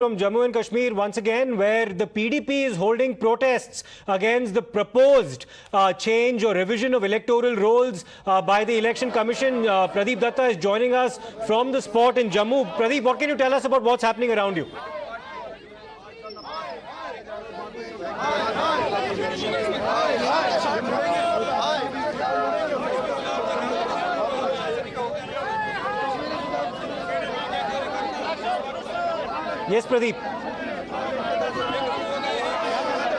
From Jammu and Kashmir once again, where the PDP is holding protests against the proposed change or revision of electoral rolls by the Election Commission. Pradeep Datta is joining us from the spot in Jammu. Pradeep, what can you tell us about what's happening around you? Yes, Pradeep.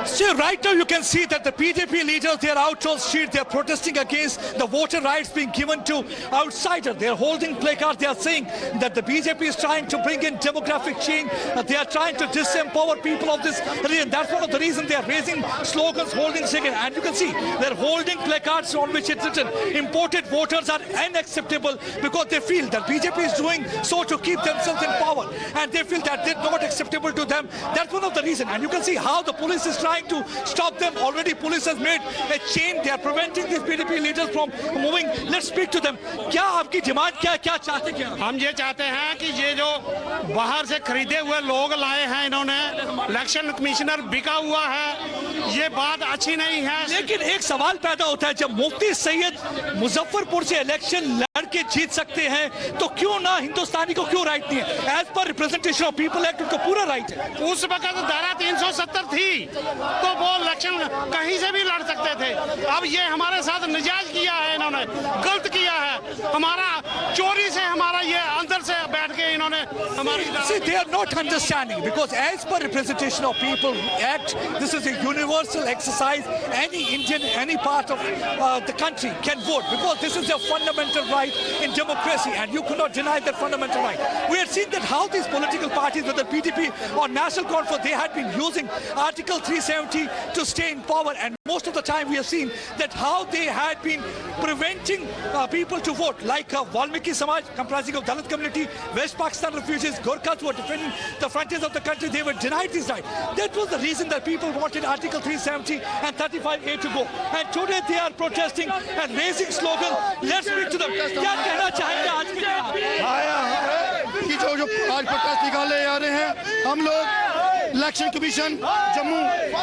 So right now you can see that the PDP leaders, they are out on the street, they are protesting against the voter rights being given to outsiders. They are holding placards, they are saying that the BJP is trying to bring in demographic change, they are trying to disempower people of this region. That's one of the reasons they are raising slogans, holding cigarettes. And you can see they are holding placards on which it's written, imported voters are unacceptable, because they feel that BJP is doing so to keep themselves in power. And they feel that they're not acceptable to them. That's one of the reasons. And you can see how the police is trying to stop them. Already police has made a chain. They are preventing these PDP leaders from moving. Let's speak to them. क्या आपकी demand क्या क्या चाहते हैं? हम ये चाहते हैं कि ये जो बाहर से खरीदे हुए लोग लाए हैं इन्होंने, इलेक्शन कमिश्नर बिका हुआ है, ये बात अच्छी नहीं है। लेकिन एक सवाल पैदा होता है, जब मुफ्ती सैयद मुजफ्फरपुर से इलेक्शन लड़के जीत सकते हैं तो क्यों ना हिंदुस्तानी को क्यों राइट नहीं है? As per representation of people act उनको पूरा राइट है। उस वक्त धारा 370 थी तो वो इलेक्शन कहीं से भी लड़ सकते थे। अब ये हमारे साथ निजायज किया है, इन्होंने गलत किया है, हमारा चोरी से हमारा ये अंदर से बैठ के इन्होंने हमारी। See, they are not understanding, because as per representation of people act, this is a universal exercise. Any Indian, any part of the country can vote, because this is a fundamental right in democracy, and you cannot deny that fundamental right. We have seen that how these political parties, whether PDP or National Conference, they had been using Article 370 to stay in power, and most of the time we have seen that how they had been preventing people to vote, like Valmiki Samaj, comprising of Dalit community, West Pakistan refugees, Gorkhas who were defending the frontiers of the country, they were denied this right. That was the reason that people wanted Article 370 and 35A to go. And today they are protesting and raising slogans. Let's speak to them. क्या कहना चाहेंगे आज के दिन? कि जो आज protest निकाले जा रहे हैं, हम लोग इलेक्शन कमीशन जम्मू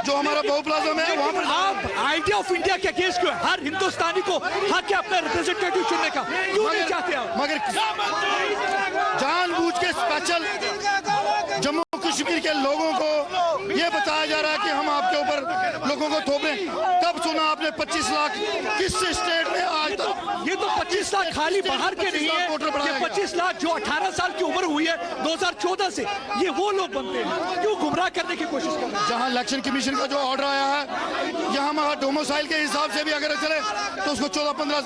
जो हमारा बहु प्लाजा है वहाँ पर। आप आइडिया ऑफ इंडिया के केस क्यों है? हर हिंदुस्तानी को हक है अपना रिप्रेजेंटेटिव चुनने का, क्यों नहीं चाहते आप? मगर जानबूझ के स्पेशल जम्मू कश्मीर के लोगों को ये बताया जा रहा है कि हम आपके ऊपर लोगों को थोप रहे हैं। कब सुना आपने 25 लाख किस स्टेट में आज तक? ये तो 25 लाख खाली बाहर के नहीं है, ये 25 लाख जो 18 साल की उम्र हुई है 2014 से, ये वो लोग बनते हैं। क्यों गुमराह करने की कोशिश कर रहे हैं? जहां इलेक्शन कमीशन का जो ऑर्डर आया है, यहाँ हमारा डोमिसाइल के हिसाब से भी अगर चले तो उसको 14-15।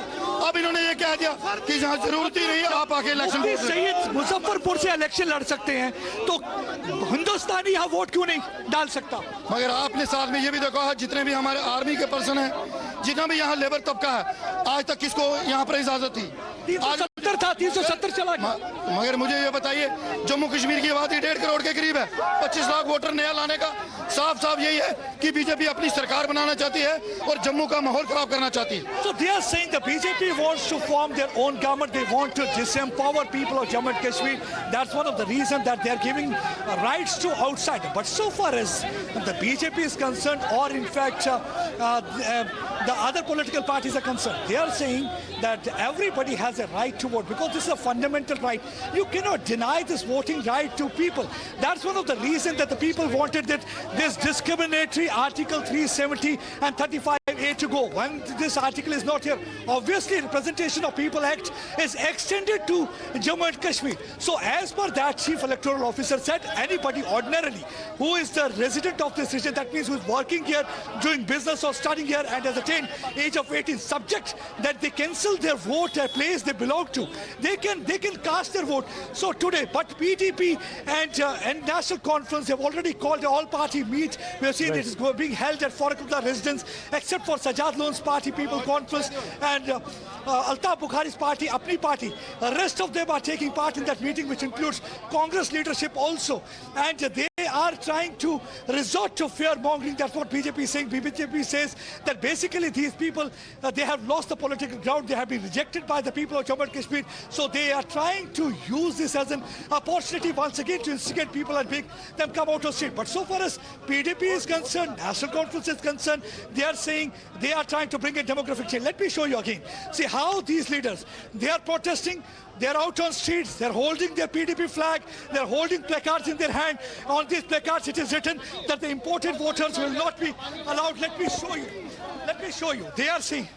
अब इन्होंने ये कह दिया कि जहाँ जरूरत ही नहीं आप आके इलेक्शन सैयद मुजफ्फरपुर से इलेक्शन लड़ सकते हैं तो हिंदुस्तानी यहाँ वोट क्यों नहीं डाल सकता? मगर आपने साथ में ये भी देखा है, जितने भी हमारे आर्मी के पर्सन हैं, जितना भी यहाँ लेबर तबका है, आज तक किसको यहाँ पर इजाजत थी? 370 था, 370 चला गया। मगर मुझे ये बताइए, जम्मू कश्मीर की आबादी 1.5 करोड़ के करीब है, 25 लाख वोटर नया लाने का साफ साफ यही है कि बीजेपी अपनी सरकार बनाना चाहती है और जम्मू का माहौल खराब करना चाहती है। So they are saying the BJP wants to form their own government. They want to disempower people of Jammu and Kashmir. That's one of the reasons that they are giving rights to outsiders. But so far as the BJP is concerned, or in fact the other political parties are concerned, they are saying that everybody has a right to vote, because this is a fundamental right. You cannot deny this voting right to people. That's one of the reasons that the people wanted that this discriminatory Article 370 and 35A to go. When this article is not here, obviously Representation of People Act is extended to Jammu and Kashmir. So as per that, Chief Electoral Officer said anybody ordinarily who is the resident of this region, that means who is working here, doing business or studying here and has attained age of 18, subject that they cancel their vote at place they belong to, they can cast their vote. So today, but PDP and National Conference have already called an all-party meet. We have seen it is being held at Faruqi residence, except for Sajad Loan's party, People Conference, and Altaf Bukhari's party, Apni party. The rest of them are taking part in that meeting, which includes Congress leadership also. And they are trying to resort to fear-mongering. That's what BJP is saying. BJP says that basically these people, they have lost the political ground. They have been rejected by the people of Jammu and Kashmir. So they are trying to use this as an opportunity once again to instigate people and make them come out of the street. But so far as PDP is concerned, National Conference is concerned, they are saying they are trying to bring a demographic change. Let me show you again. See how these leaders, they are protesting. They're out on streets, they're holding their PDP flag, they're holding placards in their hand. On these placards it is written that the imported voters will not be allowed. Let me show you. Let me show you. They are see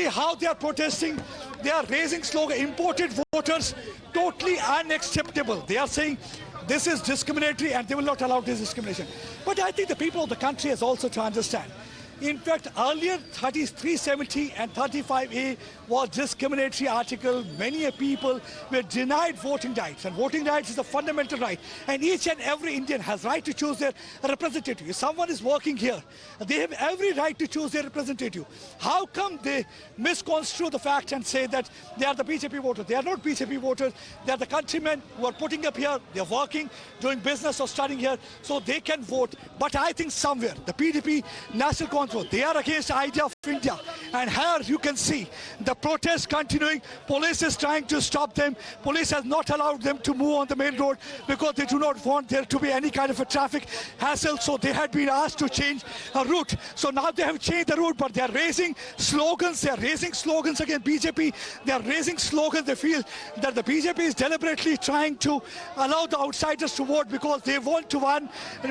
how they are protesting. They are raising slogan, imported voters, totally unacceptable. They are saying this is discriminatory and they will not allow this discrimination. But I think the people of the country has also to understand. In fact, earlier 370 and 35A was discriminatory article. Many people were denied voting rights, and voting rights is a fundamental right. And each and every Indian has right to choose their representative. If someone is working here, they have every right to choose their representative. How come they misconstrue the fact and say that they are the BJP voters? They are not BJP voters. They are the countrymen who are putting up here. They are working, doing business or studying here, so they can vote. But I think somewhere the PDP National Conference, they are against the idea of India. And here you can see the protest continuing. Police is trying to stop them. Police has not allowed them to move on the main road because they do not want there to be any kind of a traffic hassle. So they had been asked to change a route. So now they have changed the route, but they are raising slogans. They are raising slogans against BJP. They are raising slogans. They feel that the BJP is deliberately trying to allow the outsiders to vote because they want to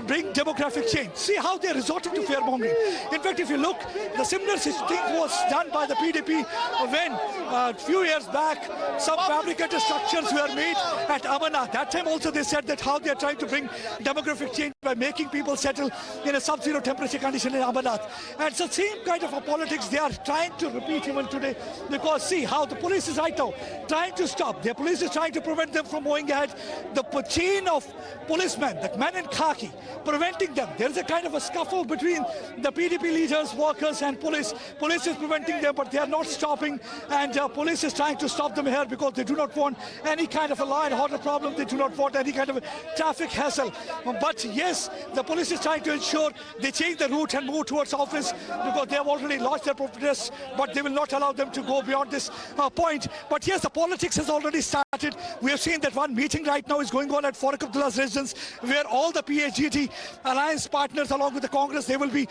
bring demographic change. See how they are resorting to fear-mongering. In fact, if you look, the similar thing was done by the PDP when a few years back some fabricated structures were made at Amarnath. That time also they said that how they are trying to bring demographic change by making people settle in a sub-zero temperature condition in Amarnath. And it's the same kind of a politics they are trying to repeat even today, because see how the police is right now trying to stop. The police is trying to prevent them from going ahead. The chain of policemen, the men in khaki, preventing them. There is a kind of a scuffle between the PDP leaders, workers and police. Police is preventing them, but they are not stopping, and police is trying to stop them here because they do not want any kind of a law and order problem. They do not want any kind of a traffic hassle. But yes, the police is trying to ensure they change the route and move towards office because they have already launched their protests, but they will not allow them to go beyond this point. But yes, the politics has already started. We have seen that one meeting right now is going on at Farooq Abdullah's residence, where all the PAGT alliance partners along with the Congress, they will be